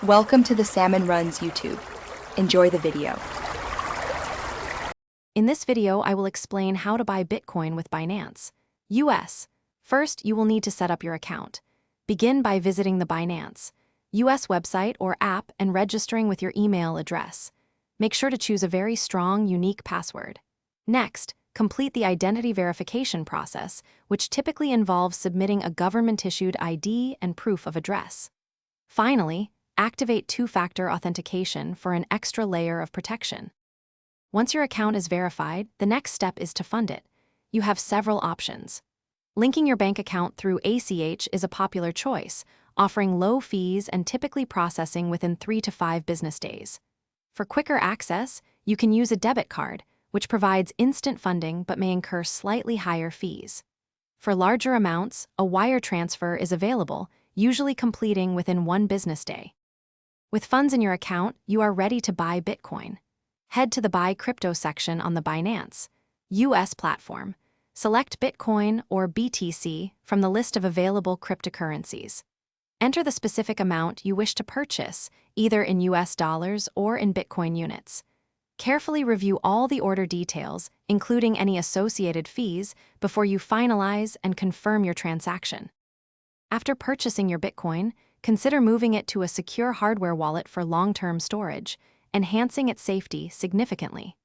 Welcome to the Salmon Runs YouTube. Enjoy the video. In this video, I will explain how to buy Bitcoin with Binance US. First, you will need to set up your account. Begin by visiting the Binance US website or app and registering with your email address. Make sure to choose a very strong, unique password. Next, complete the identity verification process, which typically involves submitting a government-issued ID and proof of address. Finally, activate two-factor authentication for an extra layer of protection. Once your account is verified, the next step is to fund it. You have several options. Linking your bank account through ACH is a popular choice, offering low fees and typically processing within 3 to 5 business days. For quicker access, you can use a debit card, which provides instant funding but may incur slightly higher fees. For larger amounts, a wire transfer is available, usually completing within 1 business day. With funds in your account, you are ready to buy Bitcoin. Head to the Buy Crypto section on the Binance US platform. Select Bitcoin or BTC from the list of available cryptocurrencies. Enter the specific amount you wish to purchase, either in US dollars or in Bitcoin units. Carefully review all the order details, including any associated fees, before you finalize and confirm your transaction. After purchasing your Bitcoin, consider moving it to a secure hardware wallet for long-term storage, enhancing its safety significantly.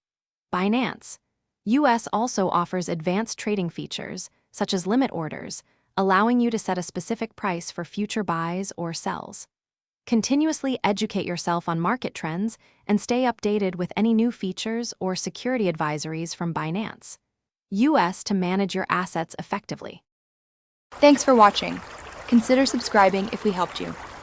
Binance US also offers advanced trading features, such as limit orders, allowing you to set a specific price for future buys or sells. Continuously educate yourself on market trends and stay updated with any new features or security advisories from Binance US to manage your assets effectively. Thanks for watching. Consider subscribing if we helped you.